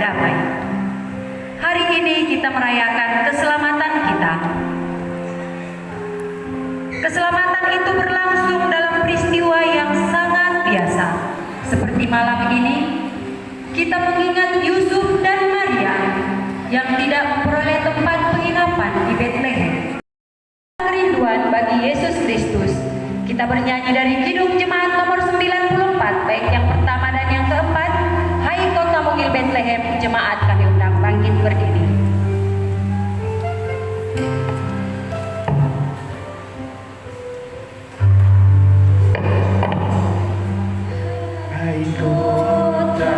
damai. Hari ini kita merayakan keselamatan kita. Keselamatan itu berlangsung dalam peristiwa yang sangat biasa. Seperti malam ini, kita mengingat Yusuf dan Maria yang tidak memperoleh tempat penginapan di Bethlehem. Kerinduan bagi Yesus Kristus. Kita bernyanyi dari Kidung Jemaat nomor 94, baik yang pertama dan yang keempat. Hai kota mungil Bethlehem, jemaat kami undang bangkit berdiri. Hai kota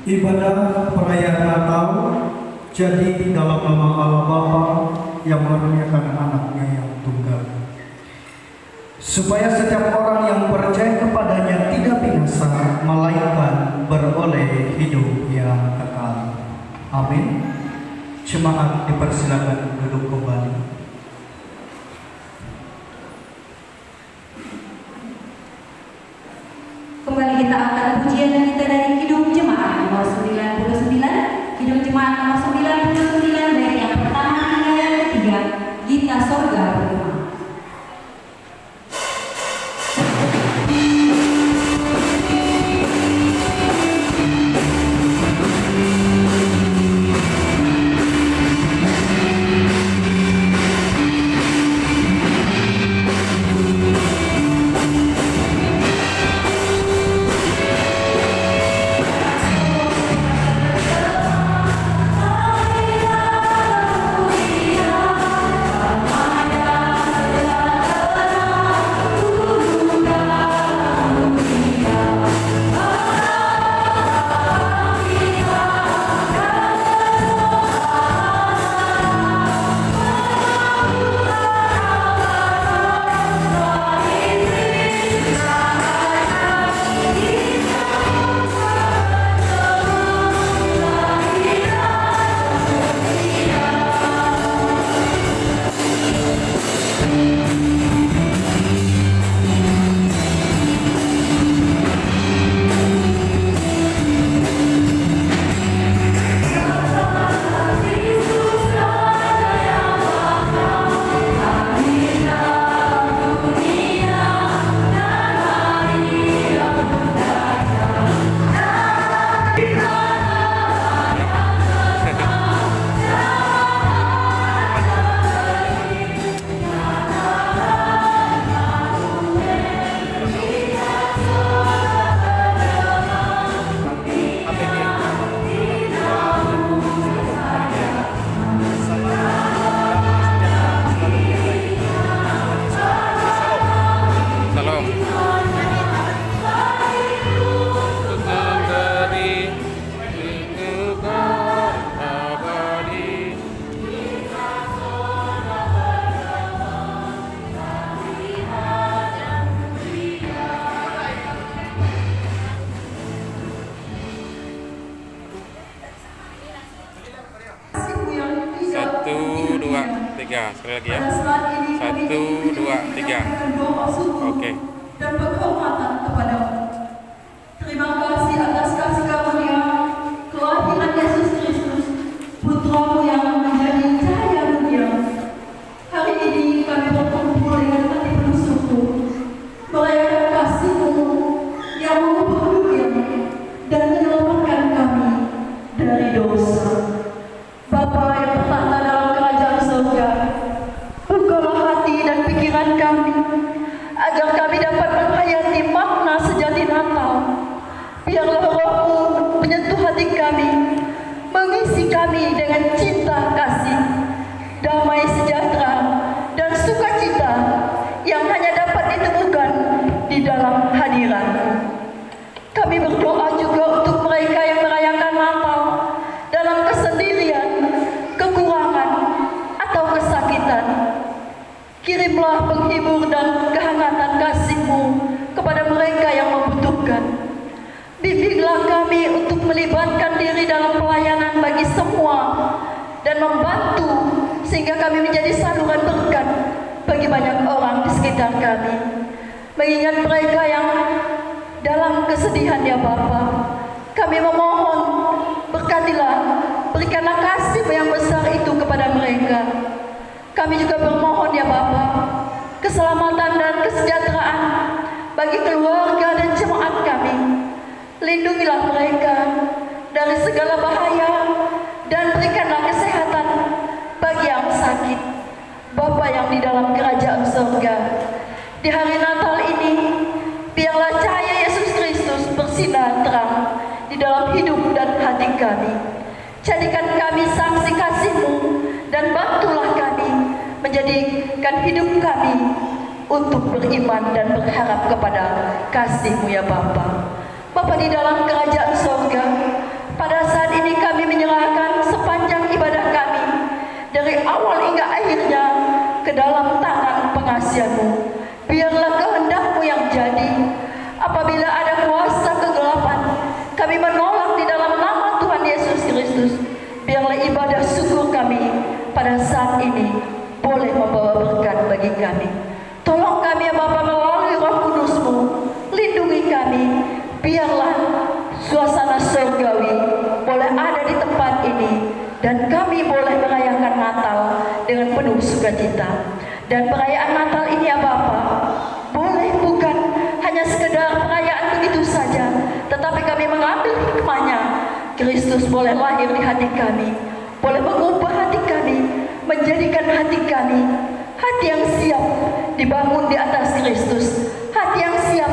ibadah perayaan Natal jadi dalam nama Allah Bapa yang mengaruniakan anaknya yang tunggal, supaya setiap orang yang percaya kepadanya tidak binasa, melainkan beroleh hidup yang kekal. Amin. Jemaat dipersilakan duduk kembali. Kembali kita akan pujian kita dari Kidung Jemaat nomor 99. Kidung Jemaat nomor 99, baik yang pertama hingga yang ketiga. Gita Sorga Bergema. 3. Sekali lagi ya. Pada saat ini kami 1, 2, 3. menyampaikan doa syukur Oke. dan penghormatan kepadamu. Terima kasih atas kasih karunia kelahiran Yesus Kristus, Putramu yang menjadi cahaya dunia. Hari ini kami berkumpul dengan hati penuh syukur, merayakan kasih-Mu yang mengubah dunia dan menyelamatkan kami dari dosa. Bapa yang bertahta dalam kerajaan surga, bukalah hati dan pikiran kami agar kami dapat menghayati makna sejati Natal. Biarlah Roh-Mu menyentuh hati kami, mengisi kami dengan cinta kasih, damai sejahtera, dan sukacita yang hanya dapat ditemukan di dalam hadirat-Mu. Kami berdoa juga untuk mereka yang merayakan Natal dalam kesendirian, kekurangan, atau kesakitan. Kirimlah penghibur dan kehangatan kasih-Mu kepada mereka yang membutuhkan. Bimbinglah kami untuk melibatkan diri dalam pelayanan bagi semua dan membantu sehingga kami menjadi saluran berkat bagi banyak orang di sekitar kami. Mengingat mereka yang dalam kesedihan ya Bapa, kami memohon berkatilah, berikanlah kasih-Mu yang besar itu kepada mereka. Kami juga bermohon ya Bapa, keselamatan dan kesejahteraan bagi keluarga dan jemaat kami. Lindungilah mereka dari segala bahaya dan berikanlah kesehatan bagi yang sakit. Bapa yang di dalam kerajaan surga, di hari Natal ini biarlah cahaya Yesus Kristus bersinar terang di dalam hidup dan hati kami. Jadikan kami saksi kasih-Mu dan bantulah kami menjadikan hidup kami untuk beriman dan berharap kepada kasih-Mu ya Bapa. Bapa di dalam kerajaan surga, pada saat ini kami menyerahkan sepanjang ibadah kami dari awal hingga akhirnya ke dalam tangan pengasihan-Mu. Biarlah kehendak-Mu yang jadi. Apabila ada kuasa kegelapan, kami menolak di dalam nama Tuhan Yesus Kristus. Biarlah ibadah syukur kami pada saat ini boleh membawa berkat bagi kami. Tolong kami ya Bapa melalui Roh Kudus-Mu, lindungi kami. Biarlah suasana surgawi boleh ada di tempat ini dan kami boleh merayakan Natal dengan penuh sukacita. Dan perayaan Natal ini ya Bapa, boleh bukan hanya sekedar perayaan begitu saja, tetapi kami mengambil hikmahnya. Kristus boleh lahir di hati kami, boleh mengubah hati kami, menjadikan hati kami hati yang siap dibangun di atas Kristus, hati yang siap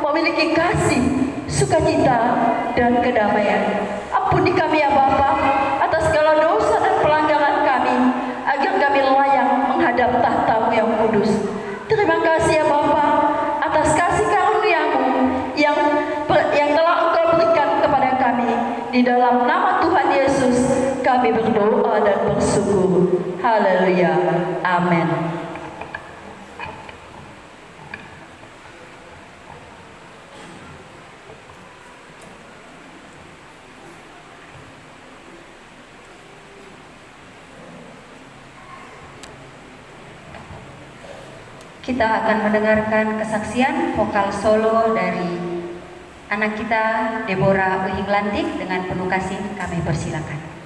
memiliki kasih, sukacita, dan kedamaian. Ampuni kami ya Bapa atas segala dosa dan pelanggaran kami, agar kami layak menghadap tahta-Mu yang kudus. Terima kasih ya Bapa atas kasih karunia-Mu yang telah Engkau berikan kepada kami. Di dalam nama Tuhan Yesus kami berdoa dan bersyukur. Haleluya. Amin. Kita akan mendengarkan kesaksian vokal solo dari anak kita Deborah Uhing Lantik. Dengan penuh kasih kami persilakan.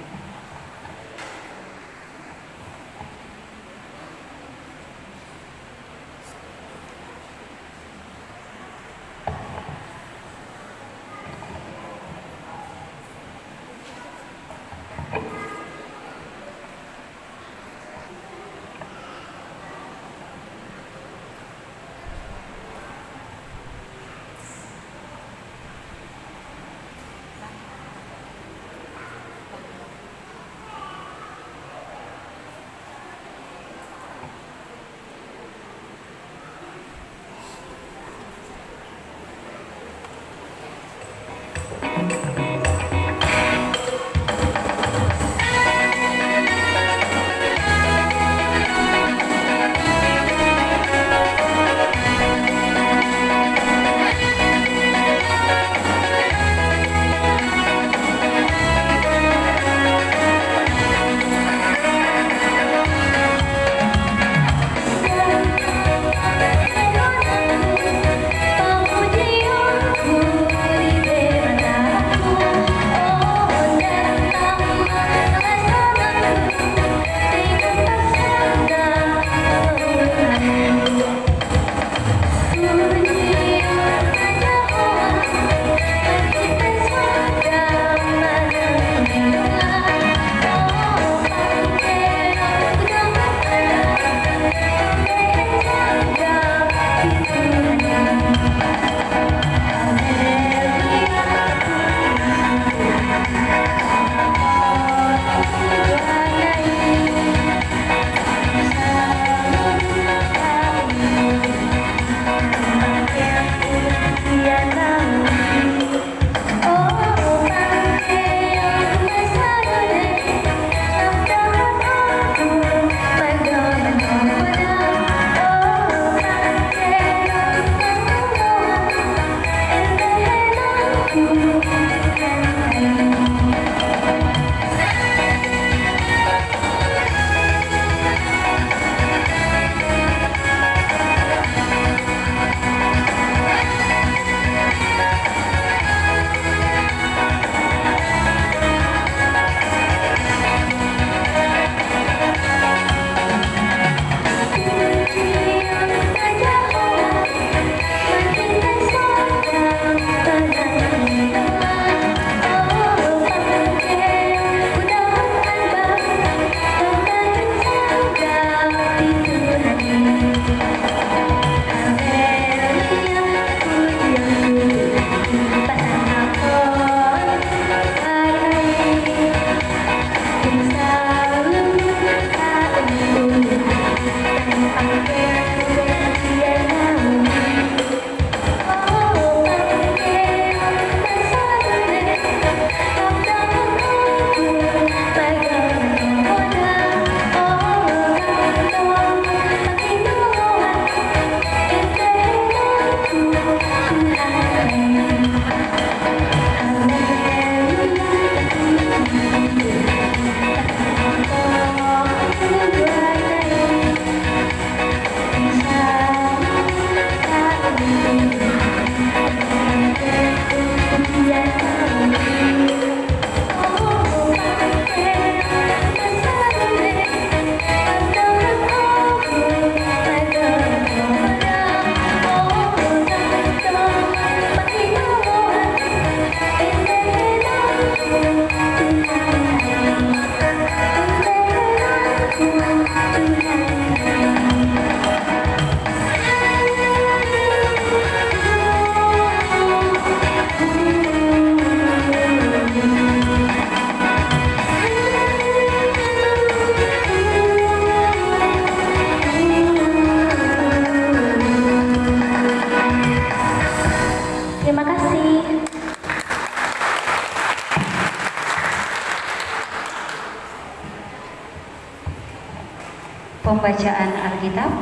Pembacaan Alkitab.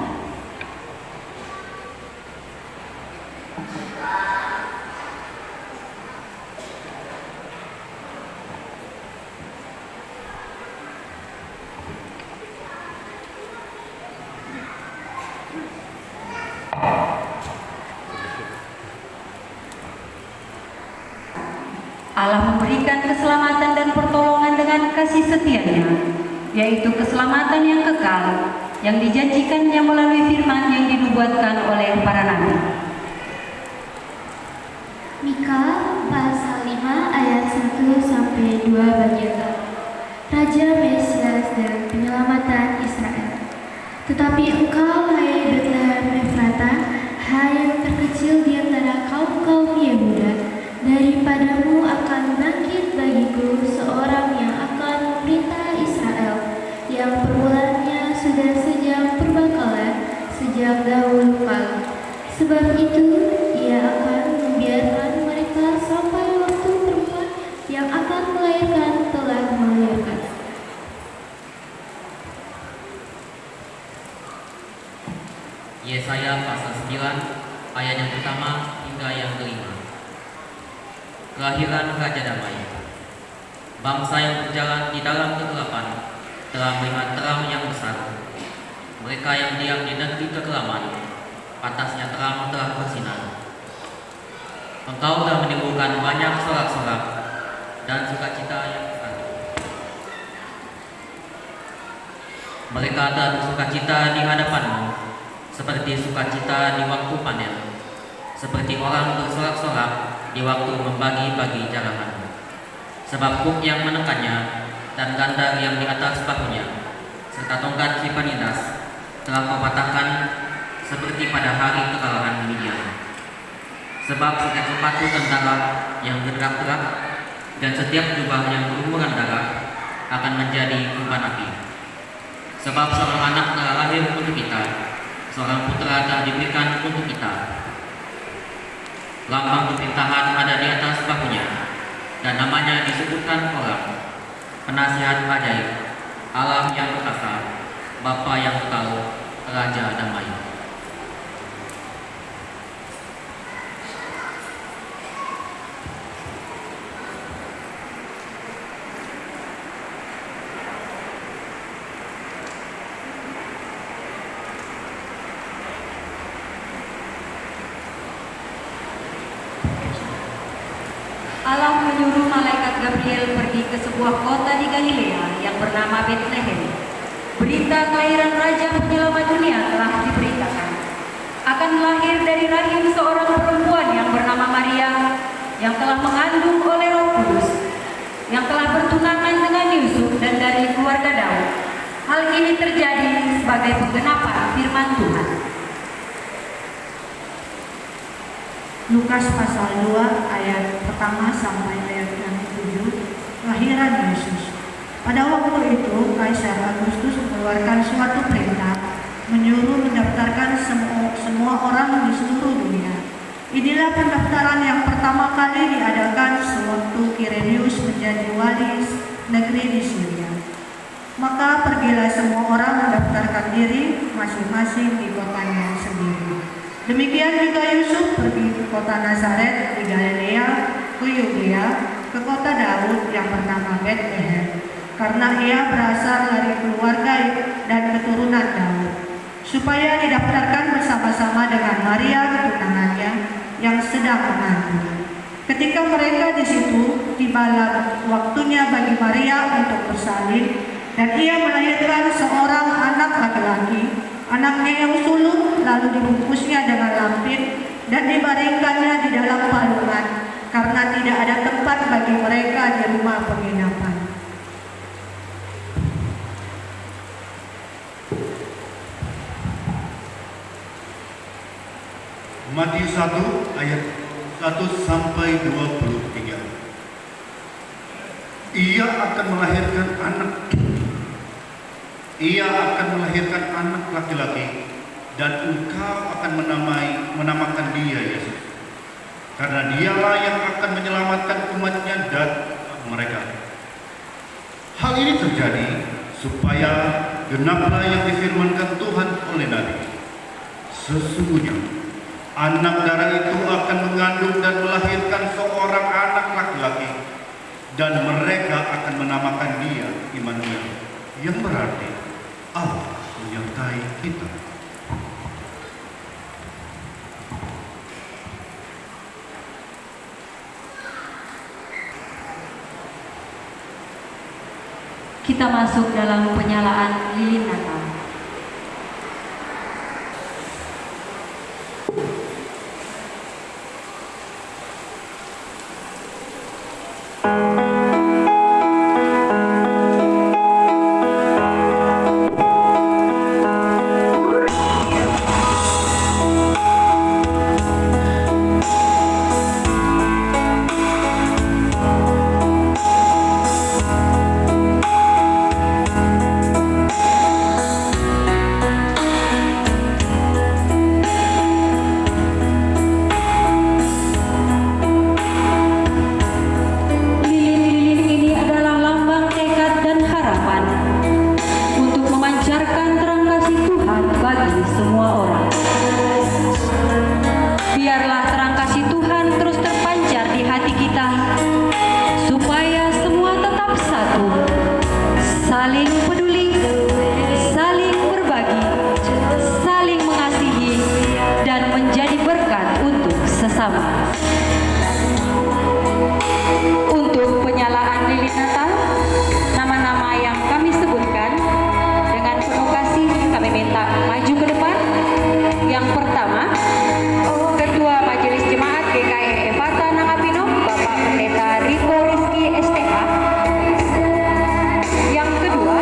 Allah memberikan keselamatan dan pertolongan dengan kasih setia-Nya, yaitu keselamatan yang kekal, yang dijanjikannya melalui firman yang dinubuatkan oleh para nabi. Mika pasal 5 ayat 1-2 bagian A. Raja Mesias dan penyelamatan Israel. Tetapi engkau, hai Betlehem Efrata, hai yang terkecil di antara kaum-kaum Yehuda, daripadamu akan bangkit bagiku seorang yang akan memerintah Israel, yang permulaannya sudah sejak perbakalan, sejak dahulu kala. Sebab itu ia akan membiarkan mereka sampai waktu perempuan yang akan melahirkan telah melahirkan. Yesaya pasal 9 ayat yang pertama hingga yang kelima. Kelahiran Raja Damai. Bangsa yang berjalan di dalam kegelapan telah melihat terang yang besar. Mereka yang diam di negeri kekelaman, atasnya terang telah bersinar. Engkau telah menimbulkan banyak sorak-sorak dan sukacita yang besar. Mereka telah bersukacita di hadapanmu, seperti sukacita di waktu panen, seperti orang bersorak-sorak di waktu membagi-bagi jarahan. Sebab buk yang menekannya dan gandar yang di atas bahunya, serta tongkat si penindas telah kau patahkan seperti pada hari kekalahan Midian. Sebab setiap sepatu tentara yang bergerak-gerak dan setiap jubah yang berumuran darah akan menjadi kumpulan api. Sebab seorang anak telah lahir untuk kita, seorang putra telah diberikan untuk kita. Lambang pemerintahan ada di atas bahunya, dan namanya disebutkan orang, penasihat ajaib, Allah yang perkasa, Bapa yang kekal, Raja Damai. Allah menyuruh malaikat Gabriel pergi ke sebuah kota di Galilea yang bernama Betlehem. Berita kelahiran Raja Penyelamat dunia telah diberitakan. Akan lahir dari rahim seorang perempuan yang bernama Maria, yang telah mengandung oleh Roh Kudus, yang telah bertunangan dengan Yusuf dan dari keluarga Daud. Hal ini terjadi sebagai penggenapan firman Tuhan. Lukas pasal 2 ayat pertama sampai ayat yang ke-7, kelahiran Yesus. Pada waktu itu Kaisar Agustus mengeluarkan suatu perintah menyuruh mendaftarkan semua orang di seluruh dunia. Inilah pendaftaran yang pertama kali diadakan sewaktu Kirenius menjadi wali negeri di Syria. Maka pergilah semua orang mendaftarkan diri masing-masing di kotanya sendiri. Demikian juga Yusuf pergi ke kota Nazaret di Galilea, ke Yudea, ke kota Daud yang bernama Betlehem, karena ia berasal dari keluarga dan keturunan Daud, supaya didaftarkan bersama-sama dengan Maria tunangannya yang sedang mengandung. Ketika mereka di situ, tibalah waktunya bagi Maria untuk bersalin, dan ia melahirkan seorang anak laki-laki. Anaknya yang sulung lalu dibungkusnya dengan lampin dan dibaringkannya di dalam palungan, karena tidak ada tempat bagi mereka di rumah penginapan. Matius 1 ayat 1 sampai 23. Ia akan melahirkan anak laki-laki, dan engkau akan menamakan dia Yesus, karena dialah yang akan menyelamatkan umatnya dan mereka. Hal ini terjadi supaya genaplah yang difirmankan Tuhan oleh Nabi. Sesungguhnya anak darah itu akan mengandung dan melahirkan seorang anak laki-laki, dan mereka akan menamakan dia Immanuel, yang berarti Allah menyertai kita. Kita masuk dalam penyalaan lilin Natal. Untuk penyalaan lilin Natal, nama-nama yang kami sebutkan dengan penuh kasih kami minta maju ke depan. Yang pertama, Ketua Majelis Jemaat GKI Efata Nangapino, Bapak Pendeta Riko Rizky STH. Yang kedua,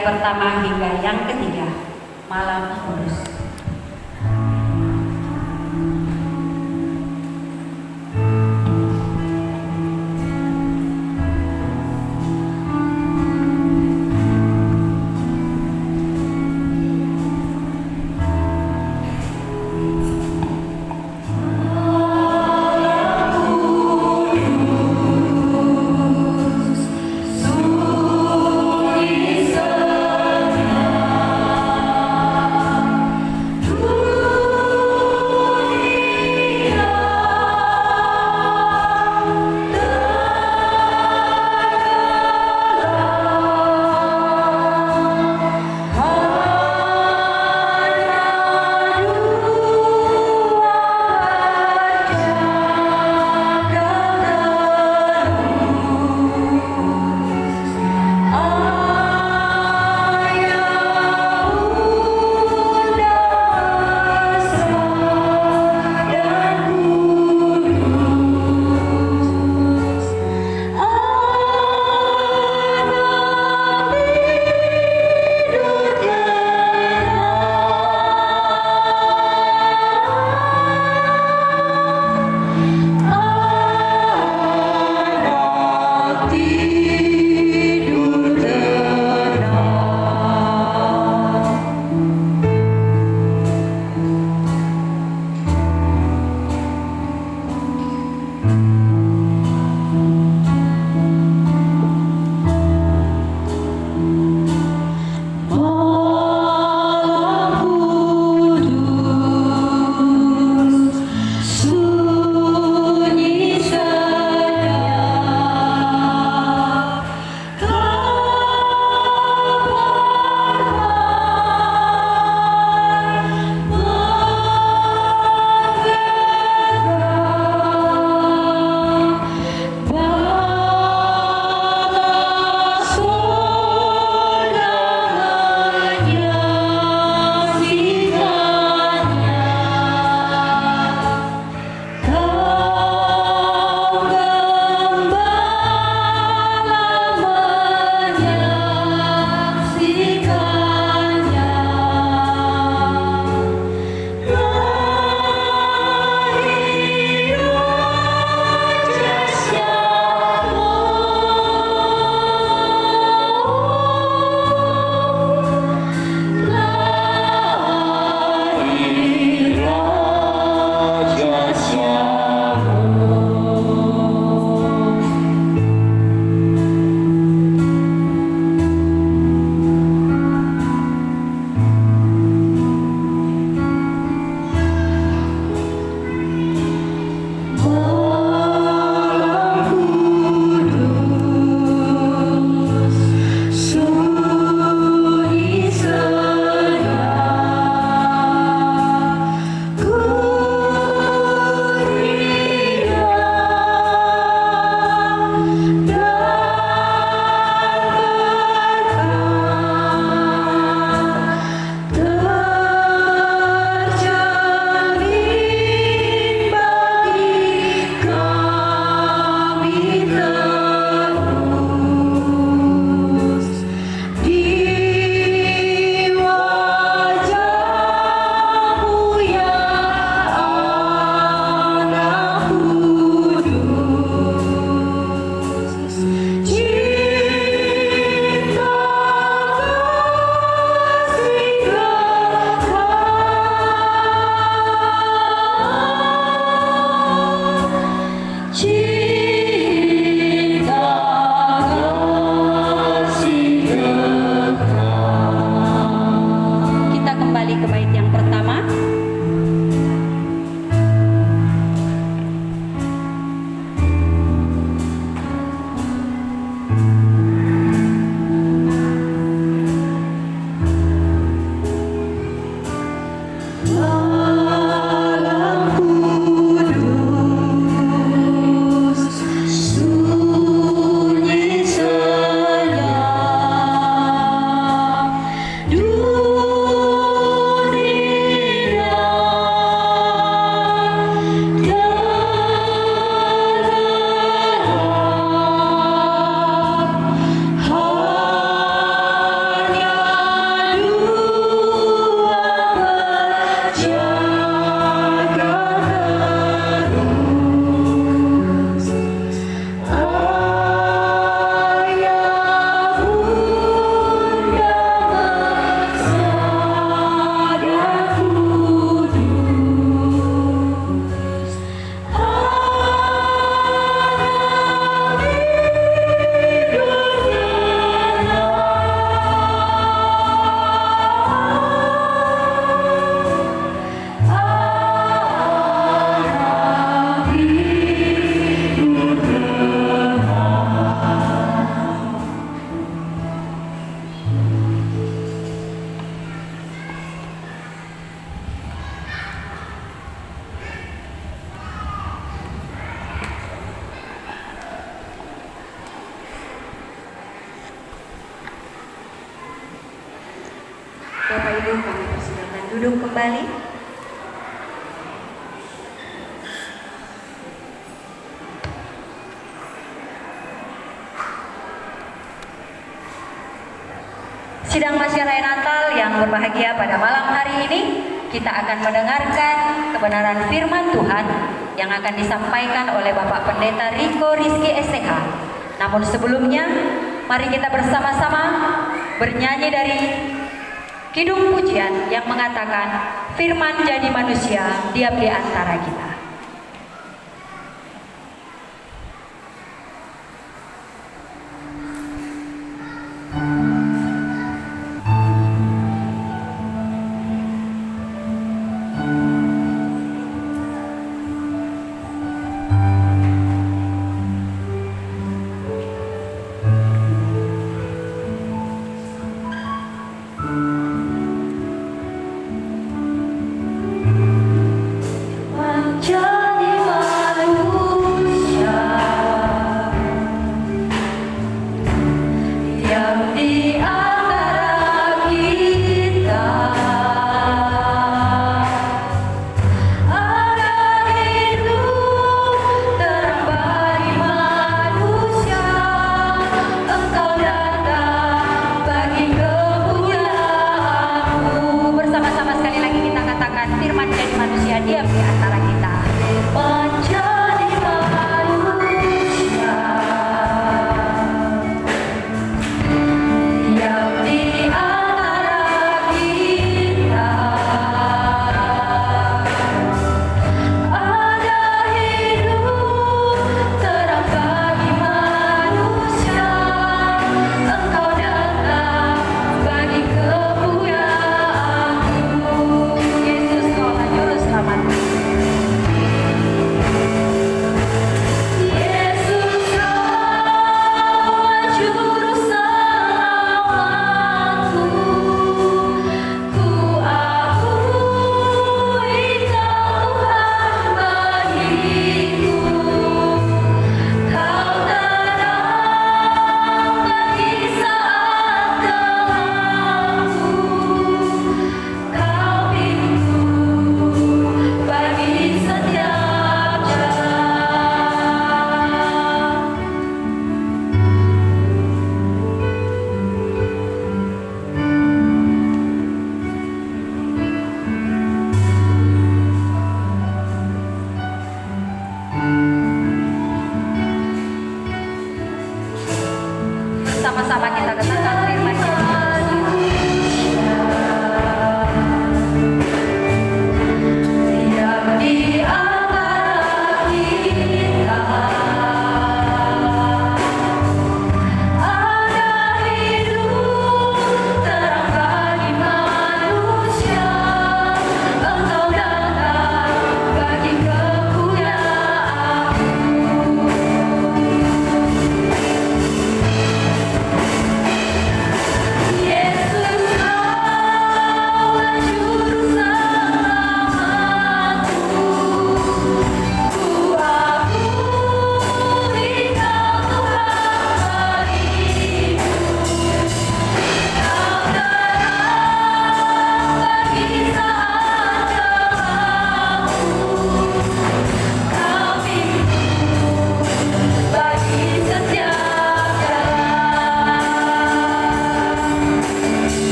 ayat pertama hingga yang ketiga. Malam Kudus. Bapak Ibu, kami persilakan duduk kembali. Sidang Masyarakat Natal yang berbahagia pada malam hari ini, kita akan mendengarkan kebenaran firman Tuhan yang akan disampaikan oleh Bapak Pendeta Riko Rizky STH. Namun sebelumnya, mari kita bersama-sama bernyanyi dari Kidung Pujian yang mengatakan, firman jadi manusia, diam di antara kita. Jadi manusia, diam di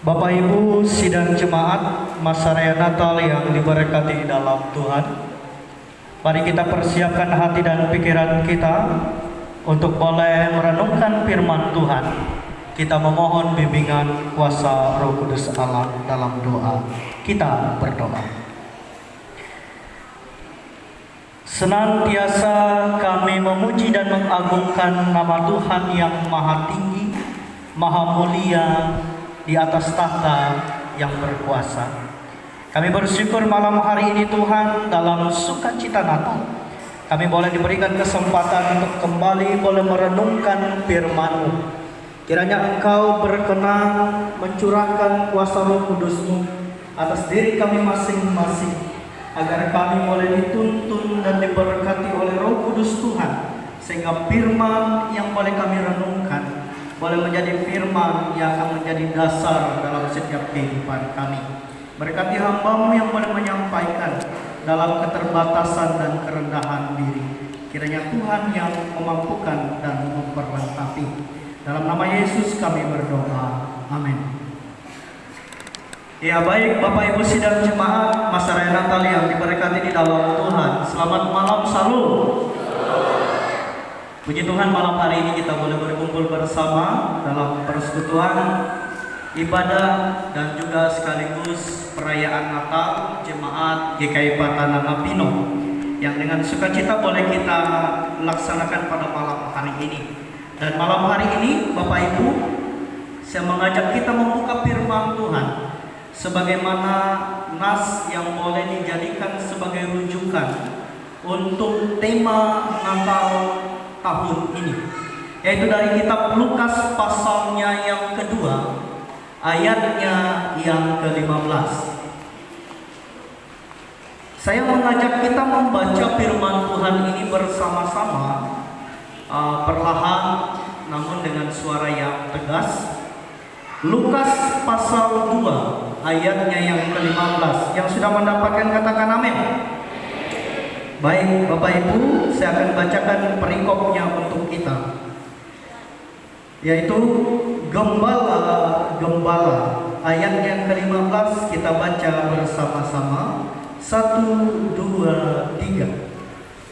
Bapak Ibu sidang jemaat masa raya Natal yang diberkati dalam Tuhan, mari kita persiapkan hati dan pikiran kita untuk boleh merenungkan firman Tuhan. Kita memohon bimbingan kuasa Roh Kudus Allah dalam doa. Kita berdoa. Senantiasa kami memuji dan mengagungkan nama Tuhan yang maha tinggi, maha mulia, di atas tahta yang berkuasa. Kami bersyukur malam hari ini Tuhan, dalam sukacita Natal kami boleh diberikan kesempatan untuk kembali boleh merenungkan firman-Mu. Kiranya Engkau berkenan mencurahkan kuasa Roh Kudus-Mu atas diri kami masing-masing, agar kami boleh dituntun dan diberkati oleh Roh Kudus Tuhan, sehingga firman yang boleh kami renungkan boleh menjadi firman yang akan menjadi dasar dalam setiap kehidupan kami. Berkati hamba-Mu yang boleh menyampaikan dalam keterbatasan dan kerendahan diri. Kiranya Tuhan yang memampukan dan memperlengkapi. Dalam nama Yesus kami berdoa. Amin. Ya, baik Bapak Ibu sidang jemaat masa raya Natal yang diberkati di dalam Tuhan. Selamat malam, salam. Puji Tuhan, malam hari ini kita boleh berkumpul bersama dalam persekutuan ibadah dan juga sekaligus perayaan Natal Jemaat GKI Patanan Pino yang dengan sukacita boleh kita laksanakan pada malam hari ini. Dan malam hari ini Bapak Ibu, saya mengajak kita membuka firman Tuhan sebagaimana nas yang boleh dijadikan sebagai rujukan untuk tema Natal tahun ini, yaitu dari kitab Lukas pasalnya yang kedua, ayatnya yang ke-15. Saya mengajak kita membaca firman Tuhan ini bersama-sama, perlahan namun dengan suara yang tegas. Lukas pasal 2 ayatnya yang ke-15. Yang sudah mendapatkan katakan amin. Baik Bapak Ibu, saya akan bacakan perikopnya untuk kita, yaitu Gembala. Ayat yang ke-15 kita baca bersama-sama. 1, 2, 3.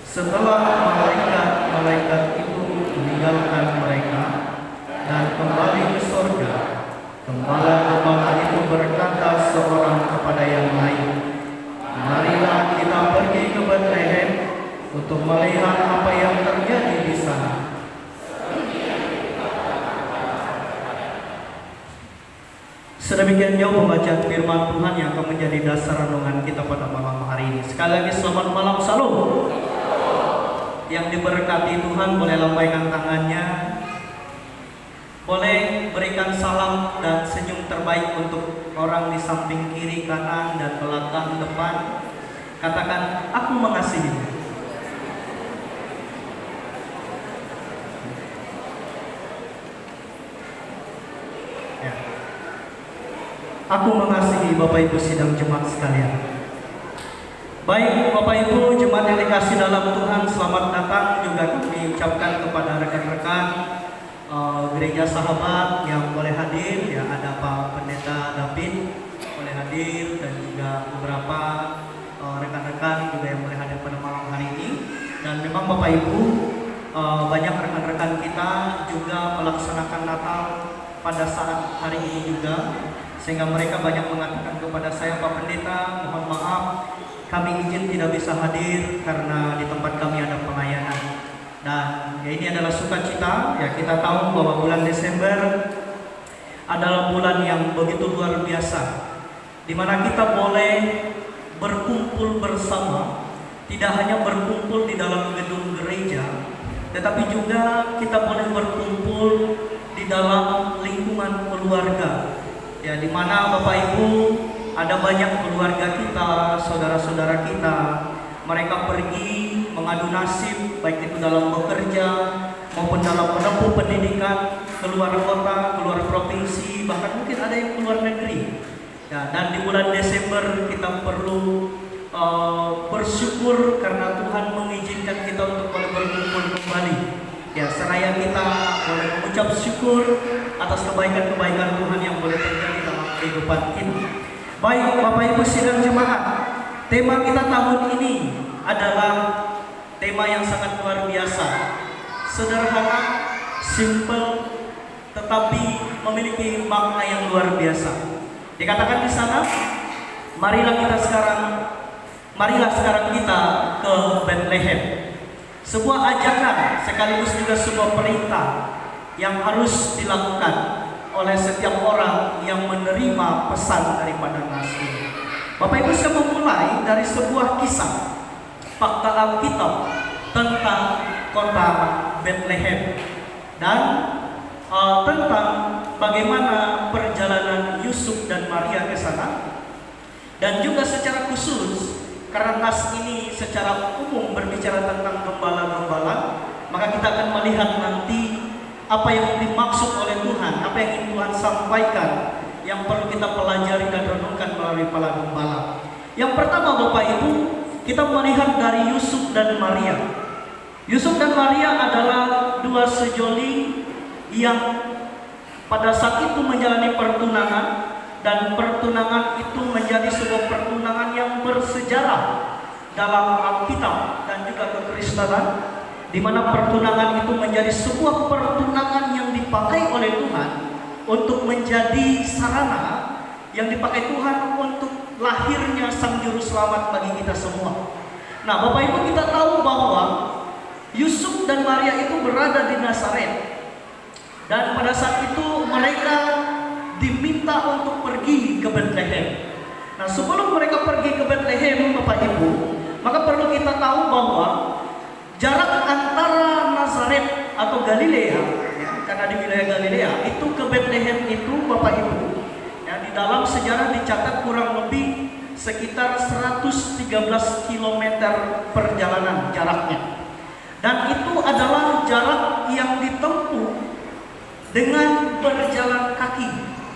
Setelah malaikat itu meninggalkan mereka dan kembali ke surga, gembala itu berkata seorang kepada yang lain, "Marilah kita pergi ke Bethlehem untuk melihat apa yang terjadi di sana." Sedemikian jauh pembacaan firman Tuhan yang akan menjadi dasar renungan kita pada malam hari ini. Sekali lagi selamat malam, salam. Yang diberkati Tuhan boleh lambaikan tangannya, boleh berikan salam dan senyum terbaik untuk orang di samping kiri, kanan, dan belakang, depan. Katakan, "Aku mengasihimu." Ya. Aku mengasihi Bapak Ibu sidang jemaat sekalian. Baik Bapak Ibu jemaat yang dikasih dalam Tuhan, selamat datang juga kami ucapkan kepada rekan-rekan gereja sahabat yang boleh hadir. Ya, ada Pak Pendeta David boleh hadir dan juga beberapa rekan-rekan juga yang boleh hadir pada malam hari ini. Dan memang Bapak Ibu, banyak rekan-rekan kita juga melaksanakan Natal pada saat hari ini juga, sehingga mereka banyak mengatakan kepada saya, "Pak Pendeta, mohon maaf, kami izin tidak bisa hadir karena di tempat kami ada pelayanan." Dan ya, ini adalah sukacita. Ya, kita tahu bahwa bulan Desember adalah bulan yang begitu luar biasa, di mana kita boleh berkumpul bersama. Tidak hanya berkumpul di dalam gedung gereja, tetapi juga kita boleh berkumpul di dalam lingkungan keluarga. Ya, di mana Bapak Ibu, ada banyak keluarga kita, saudara-saudara kita, mereka pergi mengadu nasib, baik itu dalam bekerja maupun dalam menempuh pendidikan, keluar kota, keluar provinsi, bahkan mungkin ada yang keluar negeri. Ya, dan di bulan Desember kita perlu bersyukur karena Tuhan mengizinkan kita untuk boleh berkumpul kembali. Ya, seraya kita boleh mengucap syukur atas kebaikan-kebaikan Tuhan yang boleh terjadi dalam kehidupan kita. Baik Bapak Ibu sidang jemaat, tema kita tahun ini adalah tema yang sangat luar biasa, sederhana, simple, tetapi memiliki makna yang luar biasa. Dikatakan di sana, marilah sekarang kita ke Bethlehem. Sebuah ajakan sekaligus juga sebuah perintah yang harus dilakukan oleh setiap orang yang menerima pesan daripada Nabi. Bapak Ibu, saya memulai dari sebuah kisah fakta Alkitab tentang kota Bethlehem dan tentang bagaimana perjalanan Yusuf dan Maria ke sana, dan juga secara khusus karena nas ini secara umum berbicara tentang gembala-gembala, maka kita akan melihat nanti apa yang dimaksud oleh Tuhan, apa yang ingin Tuhan sampaikan, yang perlu kita pelajari dan renungkan melalui para gembala. Yang pertama Bapak Ibu, kita melihat dari Yusuf dan Maria. Yusuf dan Maria adalah dua sejoli yang pada saat itu menjalani pertunangan, dan pertunangan itu menjadi sebuah pertunangan yang bersejarah dalam Alkitab dan juga kekristenan, di mana pertunangan itu menjadi sebuah pertunangan yang dipakai oleh Tuhan untuk menjadi sarana yang dipakai Tuhan untuk lahirnya Sang Juru Selamat bagi kita semua. Nah Bapak Ibu, kita tahu bahwa Yusuf dan Maria itu berada di Nazaret, dan pada saat itu mereka diminta untuk pergi ke Bethlehem. Nah sebelum mereka pergi ke Bethlehem Bapak Ibu, maka perlu kita tahu bahwa jarak antara Nazaret atau Galilea, ya, karena di wilayah Galilea itu ke Bethlehem itu Bapak Ibu, ya, di dalam sejarah dicatat kurang lebih sekitar 113 km perjalanan jaraknya. Dan itu adalah jarak yang ditempuh dengan berjalan kaki.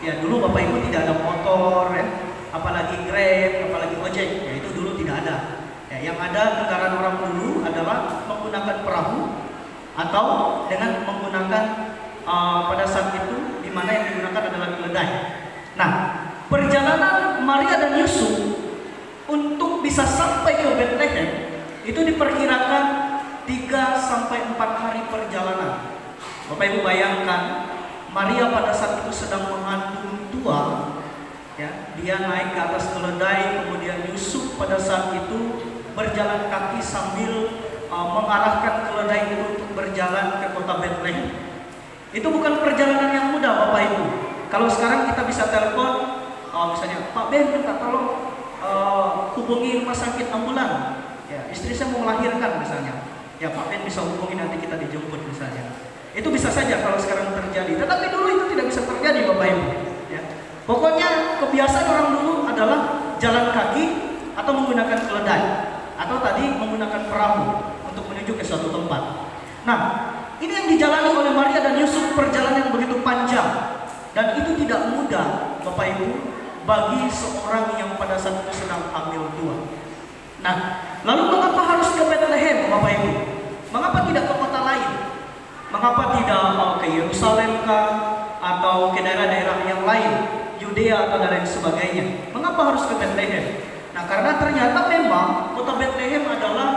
Ya dulu Bapak Ibu tidak ada motor, ya, apalagi Grab, apalagi ojek, ya itu dulu tidak ada. Ya, yang ada kendaraan orang dulu adalah menggunakan perahu atau dengan menggunakan pada saat itu di mana yang digunakan adalah keledai. Nah, perjalanan Maria dan Yusuf untuk bisa sampai ke Bethlehem itu diperkirakan 3 sampai 4 hari perjalanan. Bapak Ibu bayangkan, Maria pada saat itu sedang mengandung tua, ya, dia naik ke atas keledai, kemudian Yusuf pada saat itu berjalan kaki sambil mengarahkan keledai itu untuk berjalan ke kota Bethlehem. Itu bukan perjalanan yang mudah Bapak Ibu. Kalau sekarang kita bisa telepon, misalnya Pak Ben minta tolong hubungi rumah sakit ambulan, ya, istri saya mau melahirkan misalnya, ya Pak Ben bisa hubungi, nanti kita dijemput misalnya. Itu bisa saja kalau sekarang terjadi, tetapi dulu itu tidak bisa terjadi Bapak Ibu, ya. Pokoknya kebiasaan orang dulu adalah jalan kaki atau menggunakan keledai, atau tadi menggunakan perahu untuk menuju ke suatu tempat. Nah, ini yang dijalani oleh Maria dan Yusuf, perjalanan yang begitu panjang, dan itu tidak mudah Bapak Ibu bagi seorang yang pada saat itu sedang hamil tua. Nah, lalu mengapa harus ke Bethlehem Bapak Ibu? Mengapa tidak ke kota lain? Mengapa tidak ke Yerusalem kah, atau ke daerah-daerah yang lain, Yudea atau dan lain sebagainya? Mengapa harus ke Bethlehem? Nah, karena ternyata memang kota Bethlehem adalah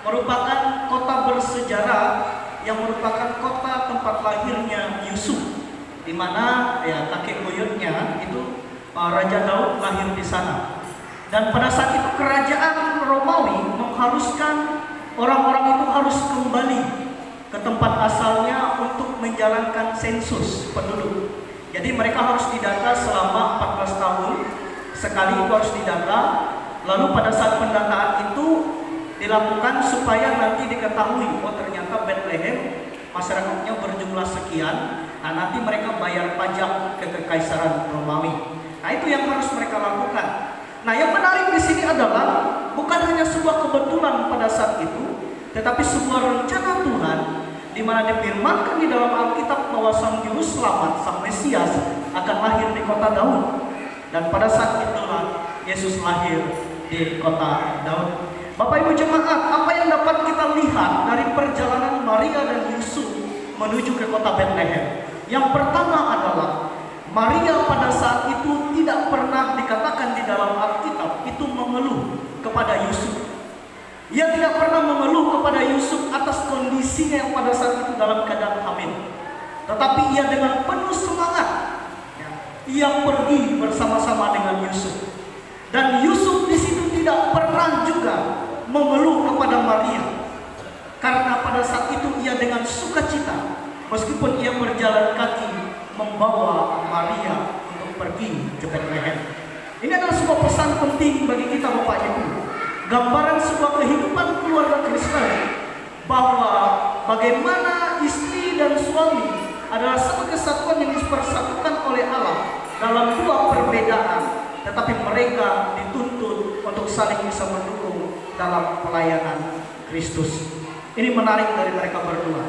merupakan kota bersejarah yang merupakan kota tempat lahirnya Yusuf, di mana ya kakek buyutnya itu Raja Daud lahir di sana. Dan pada saat itu kerajaan Romawi mengharuskan orang-orang itu harus kembali ke tempat asalnya untuk menjalankan sensus penduduk. Jadi mereka harus didata selama 14 tahun sekali, itu harus didata. Lalu pada saat pendataan itu dilakukan supaya nanti diketahui, oh ternyata Bethlehem masyarakatnya berjumlah sekian. Nah nanti mereka bayar pajak ke Kekaisaran Romawi. Nah itu yang harus mereka lakukan. Nah yang menarik di sini adalah bukan hanya sebuah kebetulan pada saat itu, tetapi sebuah rencana Tuhan, di mana difirmankan di dalam Alkitab bahwa Sang Juru Selamat, Sang Mesias akan lahir di kota Daud. Dan pada saat itulah Yesus lahir di kota Daud. Bapak Ibu jemaat, apa yang dapat kita lihat dari perjalanan Maria dan Yusuf menuju ke kota Bethlehem? Yang pertama adalah Maria pada saat itu tidak pernah dikatakan di dalam Alkitab itu mengeluh kepada Yusuf. Ia tidak pernah mengeluh kepada Yusuf atas kondisinya yang pada saat itu dalam keadaan hamil. Tetapi ia dengan penuh semangat, ia pergi bersama-sama dengan Yusuf. Dan Yusuf di situ tidak pernah juga mengeluh kepada Maria. Karena pada saat itu ia dengan sukacita, meskipun ia berjalan kaki membawa Maria untuk pergi ke Bethlehem. Ini adalah sebuah pesan penting bagi kita Bapak Ibu. Gambaran sebuah kehidupan keluarga Kristen, bahwa bagaimana istri dan suami adalah satu kesatuan yang dipersatukan oleh Allah dalam dua perbedaan, tetapi mereka dituntut untuk saling bisa mendukung dalam pelayanan Kristus. Ini menarik dari mereka berdua.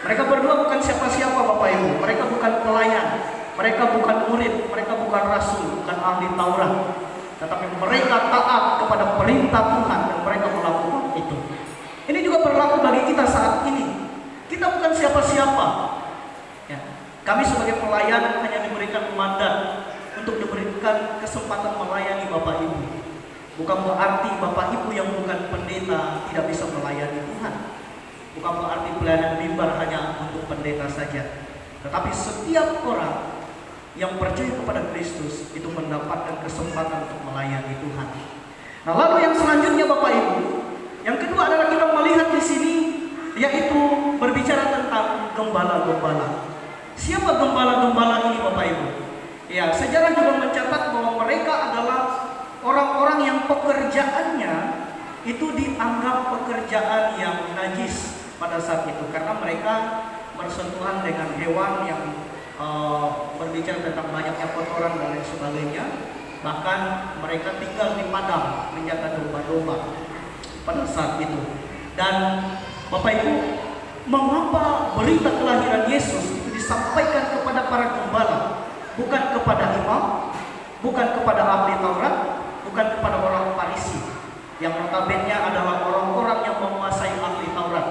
Mereka berdua bukan siapa-siapa Bapak Ibu. Mereka bukan pelayan, mereka bukan murid, mereka bukan rasul, bukan ahli Taurat. Tetapi mereka taat kepada perintah Tuhan dan mereka melakukan itu. Ini juga berlaku bagi kita saat ini. Kita bukan siapa-siapa. Ya. Kami sebagai pelayan hanya diberikan mandat untuk diberikan kesempatan melayani Bapak Ibu. Bukan berarti Bapak Ibu yang bukan pendeta tidak bisa melayani Tuhan. Bukan berarti pelayanan mimbar hanya untuk pendeta saja. Tetapi setiap orang yang percaya kepada Kristus itu mendapatkan kesempatan untuk melayani Tuhan. Nah, lalu yang selanjutnya Bapak Ibu, yang kedua adalah kita melihat di sini, yaitu berbicara tentang gembala-gembala. Siapa gembala-gembala ini Bapak Ibu? Ya, sejarah juga mencatat bahwa mereka adalah orang-orang yang pekerjaannya itu dianggap pekerjaan yang najis pada saat itu, karena mereka bersentuhan dengan hewan yang berbicara tentang banyaknya kotoran dan lain sebagainya. Bahkan mereka tinggal di padang menjaga domba-domba pada saat itu. Dan Bapak Ibu, mengapa berita kelahiran Yesus itu disampaikan kepada para gembala, bukan kepada imam, bukan kepada ahli Taurat, bukan kepada orang Farisi, yang notabene adalah orang-orang yang menguasai ahli Taurat,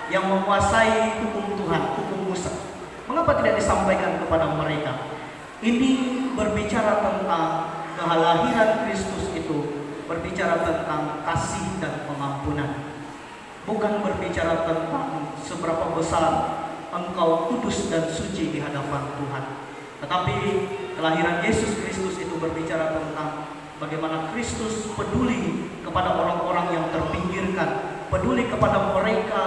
yang menguasai hukum Tuhan, hukum Musa. Mengapa tidak disampaikan kepada mereka? Ini berbicara tentang kelahiran Kristus itu, berbicara tentang kasih dan pengampunan. Bukan berbicara tentang seberapa besar engkau kudus dan suci di hadapan Tuhan. Tetapi kelahiran Yesus Kristus itu berbicara tentang bagaimana Kristus peduli kepada orang-orang yang terpinggirkan, peduli kepada mereka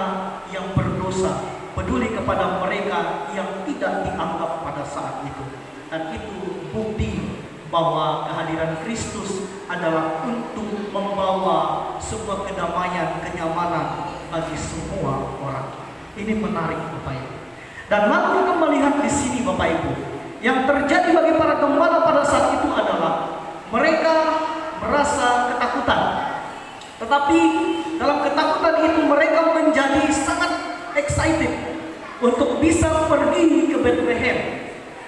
yang berdosa, peduli kepada mereka yang tidak dianggap pada saat itu. Dan itu bukti bahwa kehadiran Kristus adalah untuk membawa sebuah kedamaian, kenyamanan bagi semua orang. Ini menarik Bapak Ibu. Dan lalu kita melihat di sini Bapak Ibu, yang terjadi bagi para gembala pada saat itu adalah mereka merasa ketakutan. Tetapi dalam ketakutan itu mereka menjadi sangat excited untuk bisa pergi ke Bethlehem.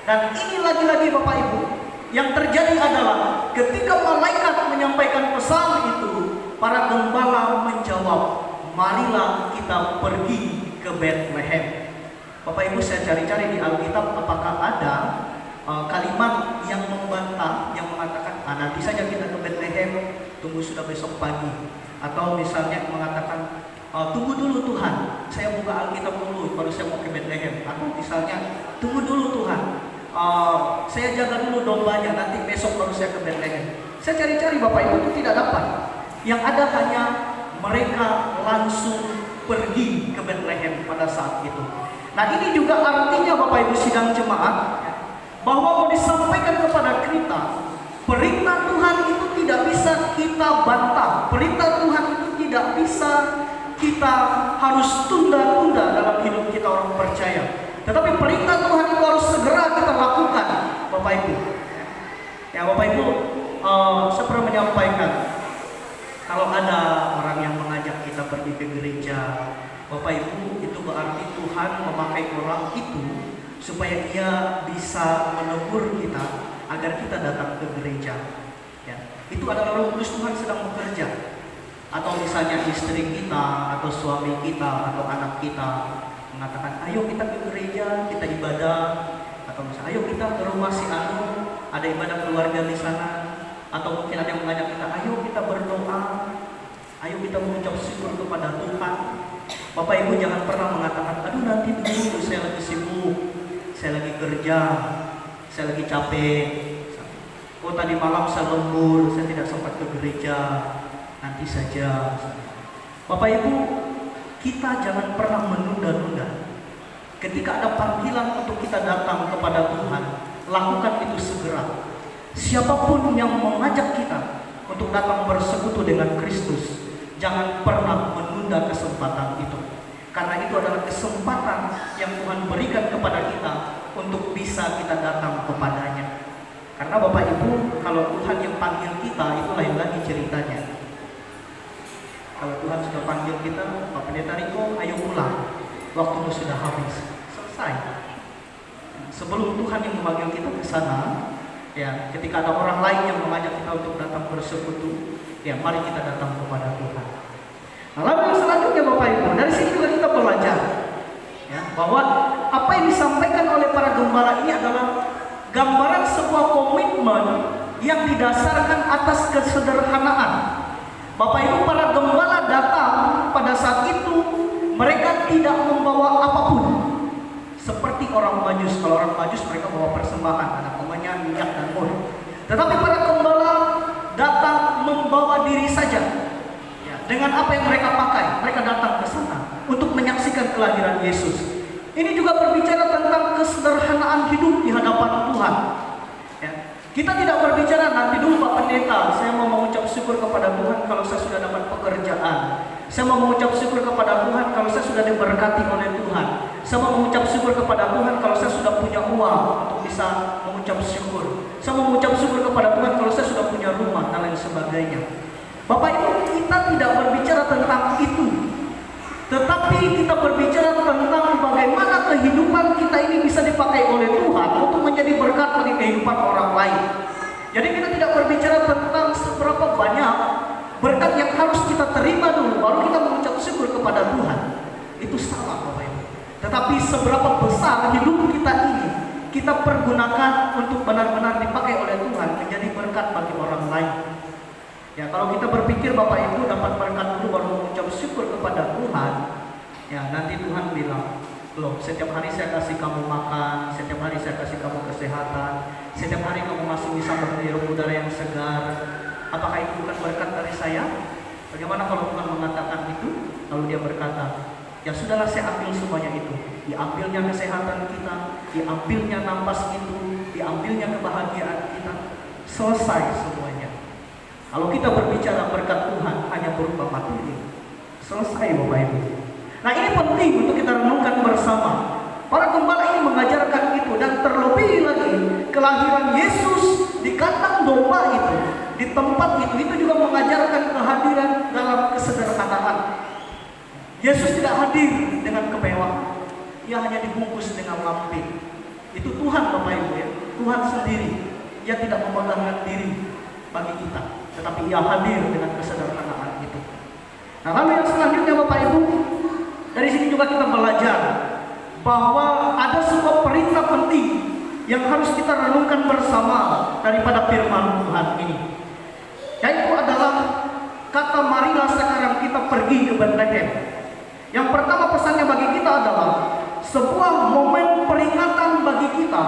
Dan ini lagi-lagi Bapak Ibu, yang terjadi adalah ketika malaikat menyampaikan pesan itu, para gembala menjawab, marilah kita pergi ke Bethlehem. Bapak Ibu, saya cari-cari di Alkitab apakah ada kalimat yang membantah, yang mengatakan nanti saja kita ke Bethlehem, tunggu sudah besok pagi. Atau misalnya mengatakan tunggu dulu Tuhan, saya buka Alkitab dulu baru saya mau ke Bethlehem. Atau misalnya tunggu dulu Tuhan, saya jaga dulu dombanya, nanti besok baru saya ke Bethlehem. Saya cari-cari Bapak Ibu itu tidak dapat. Yang ada hanya mereka langsung pergi ke Bethlehem pada saat itu. Nah, ini juga artinya Bapak Ibu sidang jemaat, bahwa mau disampaikan kepada kita, perintah Tuhan itu tidak bisa kita bantah. Perintah Tuhan itu tidak bisa kita harus tunda-tunda dalam hidup kita orang percaya. Tetapi perintah Tuhan itu harus segera kita lakukan, Bapak Ibu. Ya Bapak Ibu, saya pernah menyampaikan, kalau ada orang yang mengajak kita pergi ke gereja, Bapak Ibu, itu berarti Tuhan memakai orang itu supaya ia bisa menegur kita agar kita datang ke gereja. Ya, itu adalah Roh Kudus Tuhan sedang bekerja. Atau misalnya istri kita, atau suami kita, atau anak kita mengatakan, ayo kita ke gereja, kita ibadah. Atau misalnya, ayo kita ke rumah si Anu, ada ibadah keluarga di sana. Atau mungkin ada yang mengajak kita, ayo kita berdoa, ayo kita mengucap syukur kepada Tuhan. Bapak Ibu jangan pernah mengatakan, aduh nanti dulu saya lagi sibuk, saya lagi kerja, saya lagi capek. Oh tadi malam saya lembur, saya tidak sempat ke gereja, nanti saja. Bapak Ibu, kita jangan pernah menunda-nunda. Ketika ada panggilan untuk kita datang kepada Tuhan, lakukan itu segera. Siapapun yang mengajak kita untuk datang bersekutu dengan Kristus, jangan pernah menunda kesempatan itu. Karena itu adalah kesempatan yang Tuhan berikan kepada kita untuk bisa kita datang kepadanya. Karena Bapak Ibu, kalau Tuhan yang panggil kita, itu lain lagi ceritanya. Kalau Tuhan sudah panggil kita, Pak Pendeta Riko, ayo pulang, waktumu sudah habis, selesai. Sebelum Tuhan yang memanggil kita ke sana, ya, ketika ada orang lain yang mengajak kita untuk datang bersekutu, ya mari kita datang kepada Tuhan. Nah, lalu yang selanjutnya Bapak Ibu, dari sini juga kita belajar, ya, bahwa apa yang disampaikan oleh para gembala ini adalah gambaran sebuah komitmen yang didasarkan atas kesederhanaan. Bapak Ibu, para gembala datang pada saat itu, mereka tidak membawa apapun. Seperti orang Majus, kalau orang Majus mereka bawa persembahan, ada namanya minyak dan mur. Tetapi para gembala datang membawa diri saja. Ya, dengan apa yang mereka pakai, mereka datang ke sana untuk menyaksikan kelahiran Yesus. Ini juga berbicara tentang kesederhanaan hidup di hadapan Tuhan. Ya, kita tidak berbicara nanti dulu Pak Pendeta, saya mau mengucap syukur kepada Tuhan kalau saya sudah dapat pekerjaan. Saya mau mengucap syukur kepada Tuhan kalau saya sudah diberkati oleh Tuhan. Saya mau mengucap syukur kepada Tuhan kalau saya sudah punya uang untuk bisa mengucap syukur. Saya mau mengucap syukur kepada Tuhan kalau saya sudah punya rumah dan lain sebagainya. Bapak Ibu, kita tidak berbicara tentang itu. Tetapi kita berbicara tentang bagaimana kehidupan kita ini bisa dipakai oleh Tuhan untuk menjadi berkat bagi kehidupan orang lain. Jadi kita tidak berbicara tentang seberapa banyak berkat yang harus kita terima dulu, baru kita mengucap syukur kepada Tuhan. Itu salah Bapak Ibu. Tetapi seberapa besar hidup kita ini kita pergunakan untuk benar-benar dipakai oleh Tuhan menjadi berkat bagi orang lain. Ya, kalau kita berpikir Bapak Ibu dapat berkat dulu baru mengucap syukur kepada Tuhan, ya nanti Tuhan bilang, loh setiap hari saya kasih kamu makan, setiap hari saya kasih kamu kesehatan, setiap hari kamu masih bisa menghirup udara yang segar. Apakah itu bukan berkat dari saya? Bagaimana kalau Tuhan mengatakan itu, lalu dia berkata, ya sudahlah saya ambil semuanya itu. Diambilnya kesehatan kita, diambilnya napas itu, diambilnya kebahagiaan kita. Selesai semuanya. Kalau kita berbicara berkat Tuhan hanya berupa materi, selesai Bapak Ibu. Nah ini penting untuk kita renungkan bersama. Para gembala ini mengajarkan itu, dan terlebih lagi kelahiran Yesus di kandang domba itu, di tempat itu juga mengajarkan kehadiran dalam kesederhanaan. Yesus tidak hadir dengan kemewahan, ia hanya dibungkus dengan lampin. Itu Tuhan Bapak Ibu ya, Tuhan sendiri. Ia tidak memegangkan diri bagi kita, tetapi ia hadir dengan kesederhanaan itu. Nah lalu yang selanjutnya Bapak Ibu, dari sini juga kita belajar bahwa ada sebuah perintah penting yang harus kita renungkan bersama daripada firman Tuhan ini, yaitu adalah kata marilah sekarang kita pergi ke Bethlehem. Yang pertama pesannya bagi kita adalah sebuah momen peringatan bagi kita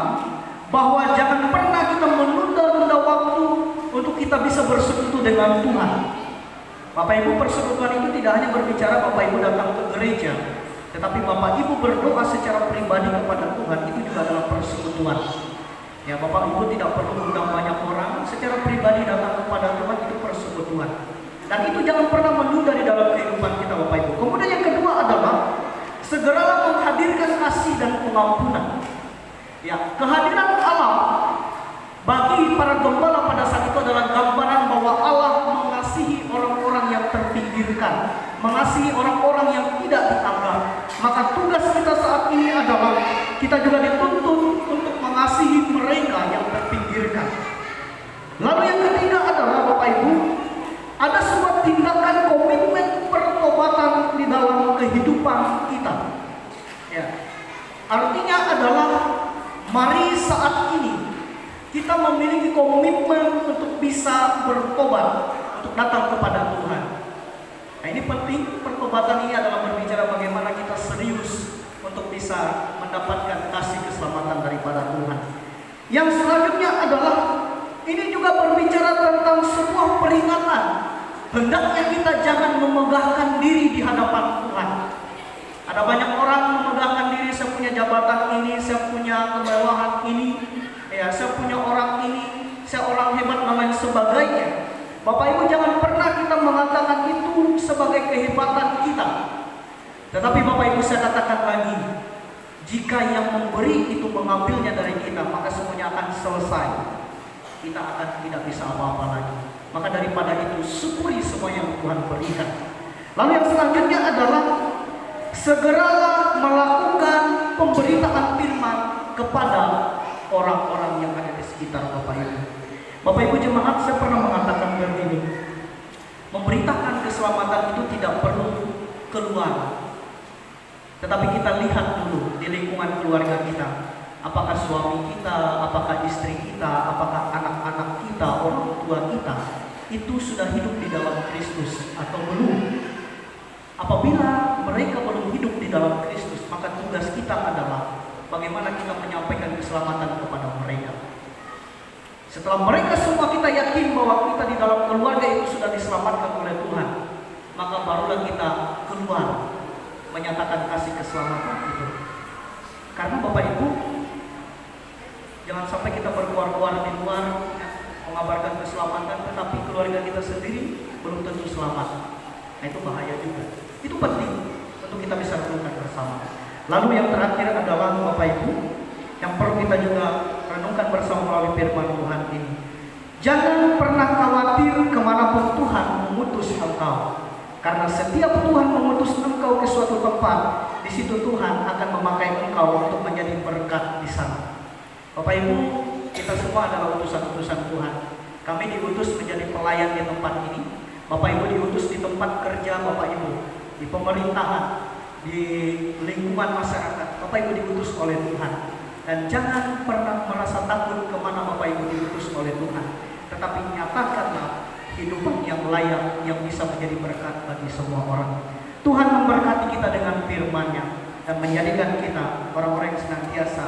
bahwa jangan pernah kita menunda-nunda waktu untuk kita bisa bersekutu dengan Tuhan. Bapak Ibu, persekutuan itu tidak hanya berbicara Bapak Ibu datang ke gereja, tetapi Bapak Ibu berdoa secara pribadi kepada Tuhan, itu juga adalah persekutuan. Ya, Bapak Ibu tidak perlu undang banyak orang, secara pribadi datang kepada Tuhan, itu persekutuan. Dan itu jangan pernah menunda di dalam kehidupan kita Bapak Ibu. Kemudian yang kedua adalah segeralah menghadirkan kasih dan pengampunan. Ya, kehadiran Allah bagi para gembala pada saat itu adalah gambaran bahwa Allah mengasihi orang-orang yang terpinggirkan, mengasihi orang-orang yang tidak dianggap. Maka tugas kita saat ini adalah kita juga dituntut untuk mengasihi mereka yang terpinggirkan. Lalu yang ketiga adalah Bapak Ibu, ada sebuah tindakan komitmen pertobatan di dalam kehidupan kita. Ya, artinya adalah Mari saat ini kita memiliki komitmen untuk bisa bertobat, untuk datang kepada Tuhan. Nah, ini penting. Pertobatan ini adalah berbicara bagaimana kita serius untuk bisa mendapatkan kasih keselamatan daripada Tuhan. Yang selanjutnya adalah ini juga berbicara tentang sebuah peringatan. Hendaknya kita jangan memegahkan diri di hadapan Tuhan. Ada banyak orang memegahkan diri, saya punya jabatan ini, saya punya kemewahan ini, ya, saya punya orang ini, saya orang hebat dan lain sebagainya. Bapak Ibu, jangan pernah kita mengatakan itu sebagai kehebatan kita. Tetapi Bapak Ibu, saya katakan lagi, jika yang memberi itu mengambilnya dari kita, maka semuanya akan selesai. Kita akan tidak bisa apa-apa lagi. Maka daripada itu, syukuri semua yang Tuhan berikan. Lalu yang selanjutnya adalah segeralah melakukan pemberitaan firman kepada orang-orang yang ada di sekitar Bapak Ibu. Bapak Ibu jemaat, saya pernah mengatakan begini, memberitakan keselamatan itu tidak perlu keluar, tetapi kita lihat dulu di lingkungan keluarga kita. Apakah suami kita, apakah istri kita, apakah anak-anak kita, orang tua kita itu sudah hidup di dalam Kristus atau belum? Apabila mereka belum hidup di dalam Kristus, maka tugas kita adalah bagaimana kita menyampaikan keselamatan kepada mereka. Setelah mereka semua kita yakin bahwa kita di dalam keluarga itu sudah diselamatkan oleh Tuhan, maka barulah kita keluar menyatakan kasih keselamatan itu. Karena Bapak Ibu, jangan sampai kita berkeluar-keluar di luar mengabarkan keselamatan, tetapi keluarga kita sendiri belum tentu selamat. Nah, itu bahaya juga. Itu penting untuk kita bisa renungkan bersama. Lalu yang terakhir adalah Bapak Ibu, yang perlu kita juga renungkan bersama melalui firman Tuhan ini. Jangan pernah khawatir kemanapun Tuhan mengutus engkau, karena setiap Tuhan mengutus engkau ke suatu tempat, di situ Tuhan akan memakai engkau untuk menjadi berkat di sana. Bapak Ibu, kita semua adalah utusan-utusan Tuhan. Kami diutus menjadi pelayan di tempat ini. Bapak Ibu diutus di tempat kerja Bapak Ibu, di pemerintahan, di lingkungan masyarakat. Bapak Ibu diutus oleh Tuhan. Dan jangan pernah merasa takut kemana Bapak Ibu diutus oleh Tuhan, tetapi nyatakanlah kehidupan yang layak yang bisa menjadi berkat bagi semua orang. Tuhan memberkati kita dengan firman-Nya dan menjadikan kita orang-orang yang senantiasa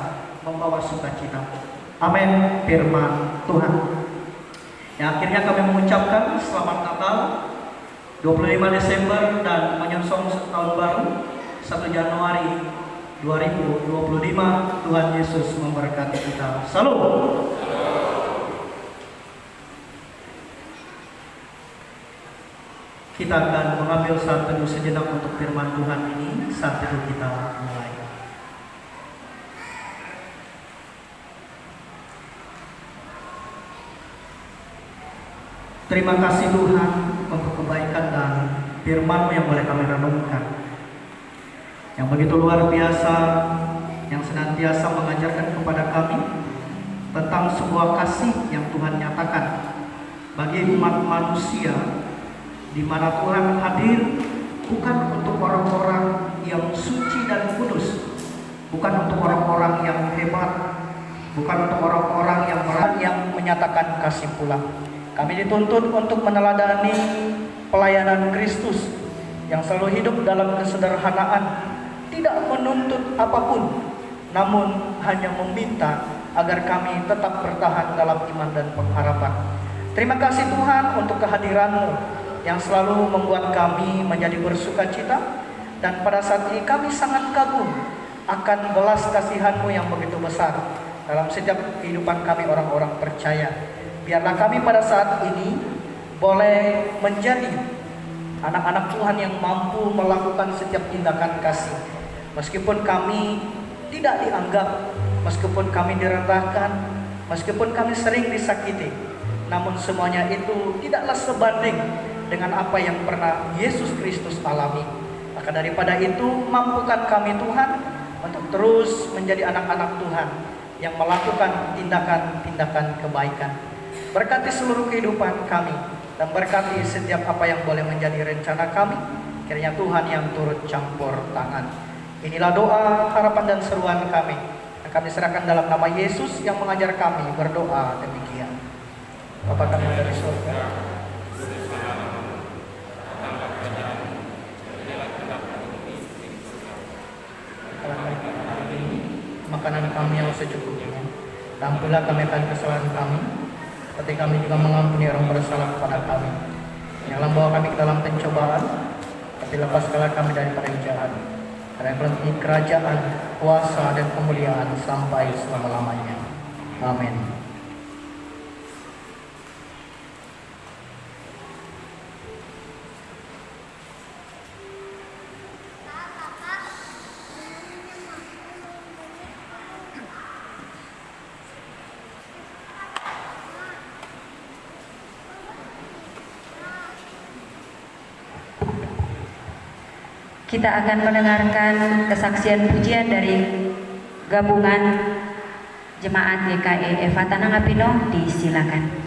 membawa sukacita. Amin. Firman Tuhan. Ya, akhirnya kami mengucapkan selamat Natal 25 Desember dan menyongsong tahun baru 1 Januari 2025. Tuhan Yesus memberkati kita. Salam. Kita akan mengambil saat teduh sejenak untuk firman Tuhan ini. Saat teduh kita mulai. Terima kasih Tuhan untuk kebaikan dan firman-Mu yang boleh kami renungkan, yang begitu luar biasa, yang senantiasa mengajarkan kepada kami tentang sebuah kasih yang Tuhan nyatakan bagi umat manusia, di mana Tuhan hadir bukan untuk orang-orang yang suci dan kudus, bukan untuk orang-orang yang hebat, bukan untuk orang-orang yang menyatakan kasih pula. Kami dituntut untuk meneladani pelayanan Kristus yang selalu hidup dalam kesederhanaan, tidak menuntut apapun, namun hanya meminta agar kami tetap bertahan dalam iman dan pengharapan. Terima kasih Tuhan untuk kehadiran-Mu yang selalu membuat kami menjadi bersukacita, dan pada saat ini kami sangat kagum akan belas kasihan-Mu yang begitu besar dalam setiap kehidupan kami orang-orang percaya. Biarlah kami pada saat ini boleh menjadi anak-anak Tuhan yang mampu melakukan setiap tindakan kasih. Meskipun kami tidak dianggap, meskipun kami direndahkan, meskipun kami sering disakiti, namun semuanya itu tidaklah sebanding dengan apa yang pernah Yesus Kristus alami. Maka daripada itu, mampukan kami Tuhan untuk terus menjadi anak-anak Tuhan yang melakukan tindakan-tindakan kebaikan. Berkati seluruh kehidupan kami dan berkati setiap apa yang boleh menjadi rencana kami. Kiranya Tuhan yang turut campur tangan. Inilah doa, harapan dan seruan kami. Kami serahkan dalam nama Yesus yang mengajar kami berdoa demikian. Bapa kami yang ada di surga, makanan kami yang secukupnya. Ampunilah kami akan kesalahan kami, seperti kami juga mengampuni orang bersalah kepada kami. Janganlah bawa kami ke dalam pencobaan, tapi lepaskanlah kami daripada yang jahat. Karena yang kerajaan, kuasa, dan kemuliaan sampai selama-lamanya. Amin. Kita akan mendengarkan kesaksian pujian dari gabungan Jemaat GKI Eva Tanangapino. Disilakan.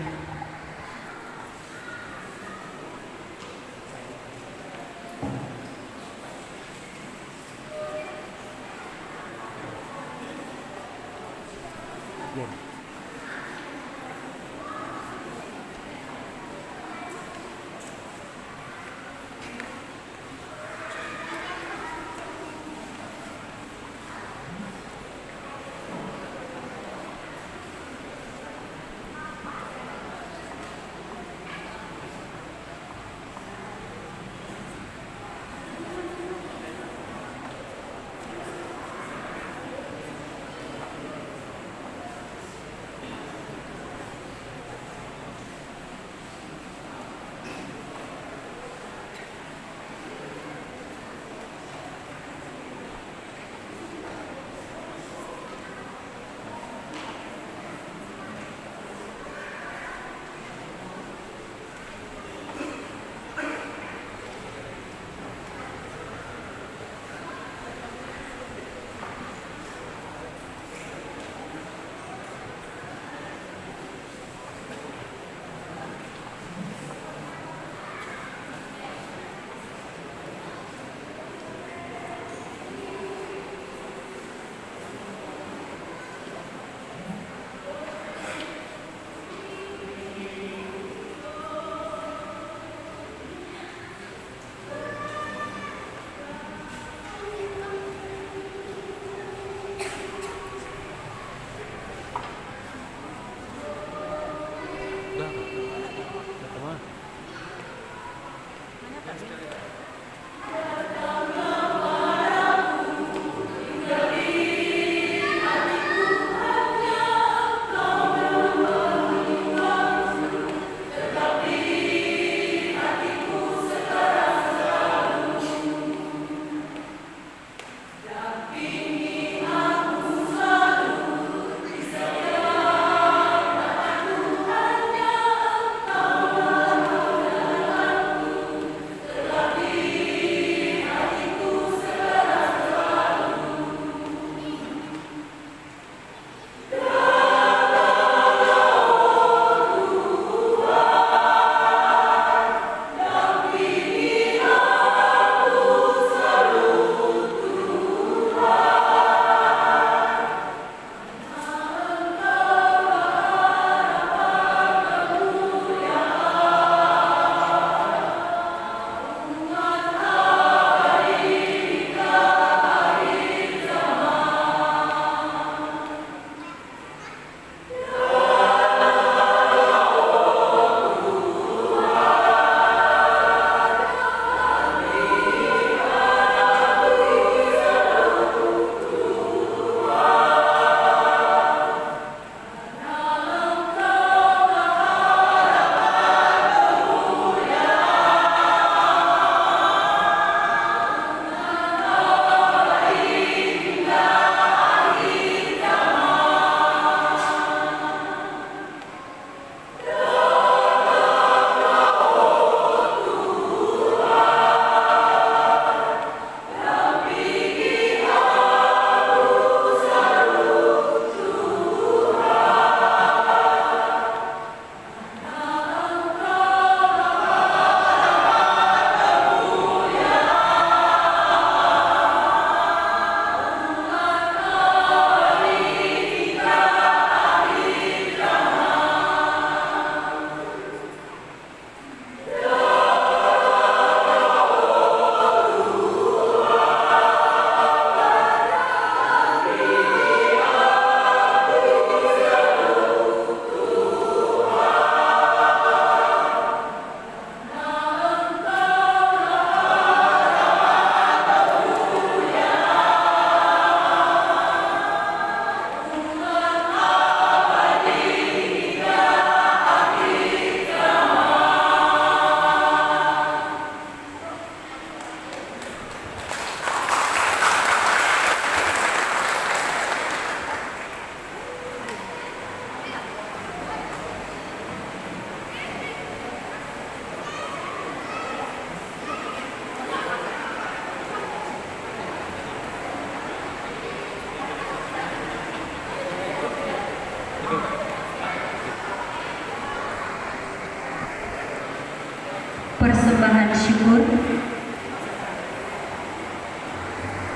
syukur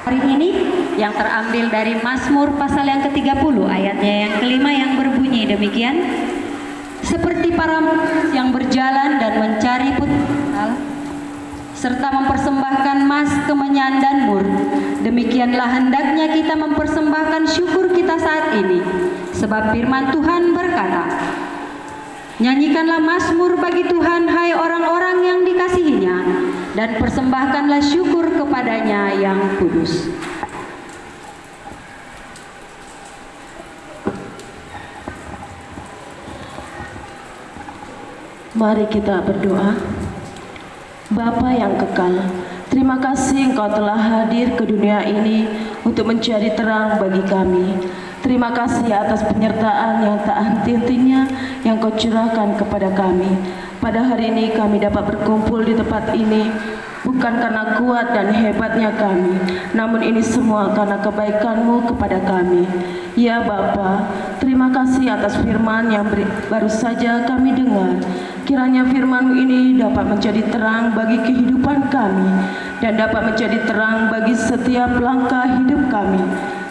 hari ini yang terambil dari Mazmur pasal yang ke-30 ayatnya yang kelima yang berbunyi demikian. Seperti para yang berjalan dan mencari putra serta mempersembahkan mas, kemenyan dan mur, demikianlah hendaknya kita mempersembahkan syukur kita saat ini. Sebab firman Tuhan berkata, nyanyikanlah mazmur bagi Tuhan hai orang-orang yang dikasihinya, dan persembahkanlah syukur kepadanya yang kudus. Mari kita berdoa. Bapa yang kekal, terima kasih Engkau telah hadir ke dunia ini untuk menjadi terang bagi kami. Terima kasih atas penyertaan yang tak henti-hentinya yang Kau curahkan kepada kami. Pada hari ini kami dapat berkumpul di tempat ini bukan karena kuat dan hebatnya kami, namun ini semua karena kebaikan-Mu kepada kami. Ya Bapa, terima kasih atas firman yang baru saja kami dengar. Kiranya firman-Mu ini dapat menjadi terang bagi kehidupan kami dan dapat menjadi terang bagi setiap langkah hidup kami.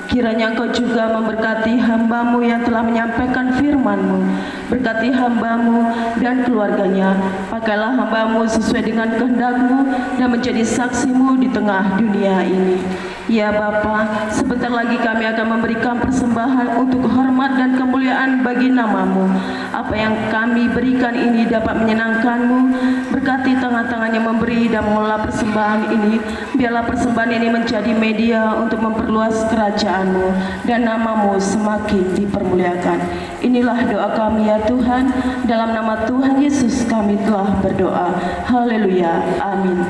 Kiranya Engkau juga memberkati hamba-Mu yang telah menyampaikan firman-Mu. Berkati hamba-Mu dan keluarganya. Pakailah hamba-Mu sesuai dengan kehendak-Mu dan menjadi saksi-Mu di tengah dunia ini. Ya Bapa, sebentar lagi kami akan memberikan persembahan untuk hormat dan kemuliaan bagi nama-Mu. Apa yang kami berikan ini dapat menyenangkan-Mu. Berkati tangan-tangan yang memberi dan mengelola persembahan ini. Biarlah persembahan ini menjadi media untuk memperluas kerajaan-Mu dan nama-Mu semakin dipermuliakan. Inilah doa kami ya Tuhan. Dalam nama Tuhan Yesus kami telah berdoa. Haleluya. Amin.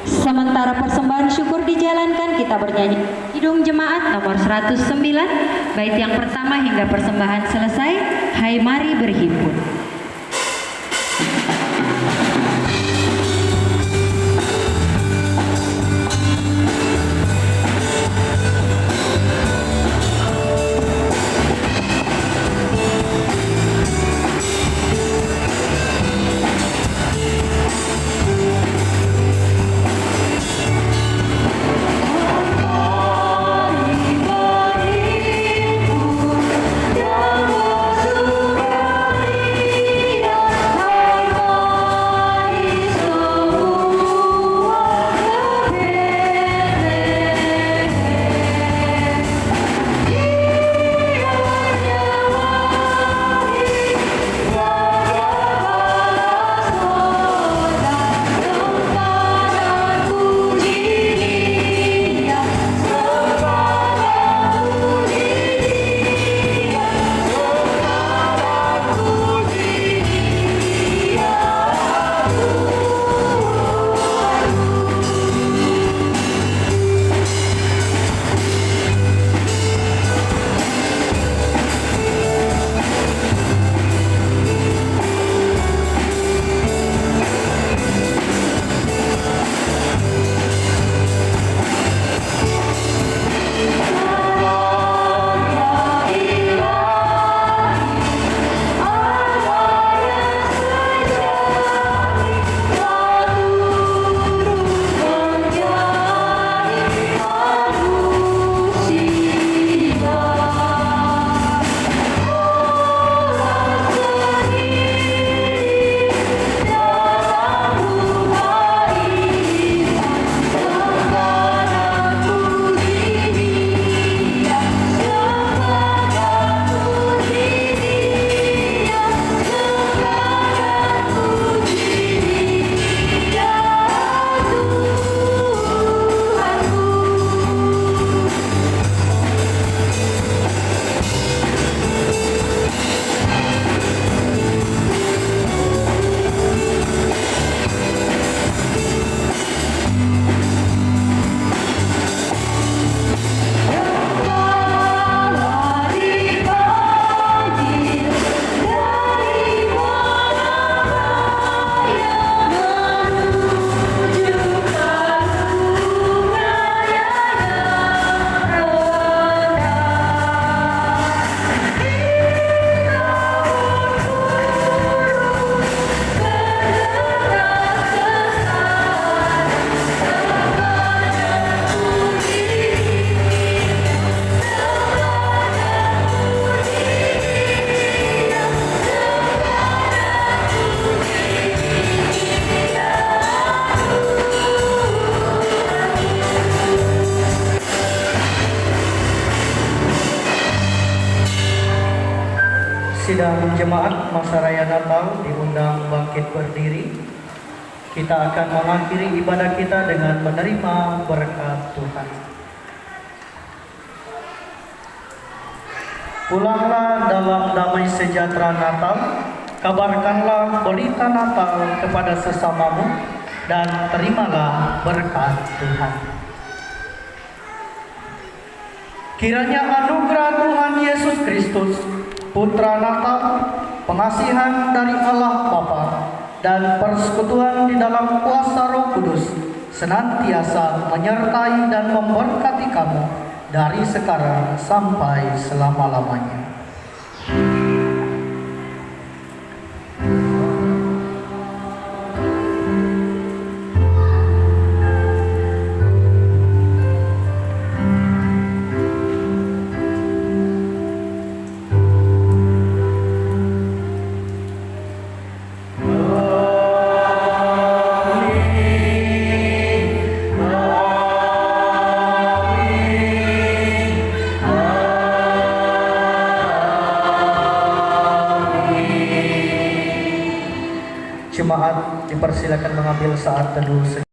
Sementara persembahan syukur dijalankan, kita bernyanyi Kidung Jemaat nomor 109, bait yang pertama hingga persembahan selesai. Hai mari berhimpun. Mari berhimpun dalam surga. sidang jemaat masa raya Natal diundang bangkit berdiri. Kita akan mengakhiri ibadah kita dengan menerima berkat Tuhan. Pulanglah dalam damai sejahtera Natal, kabarkanlah berita Natal kepada sesamamu, dan terimalah berkat Tuhan. Kiranya anugerah Tuhan Yesus Kristus, Putra Natal, pengasihan dari Allah Bapa, dan persekutuan di dalam kuasa Roh Kudus senantiasa menyertai dan memberkati kamu dari sekarang sampai selama-lamanya. Jemaat dipersilakan mengambil saat teduh.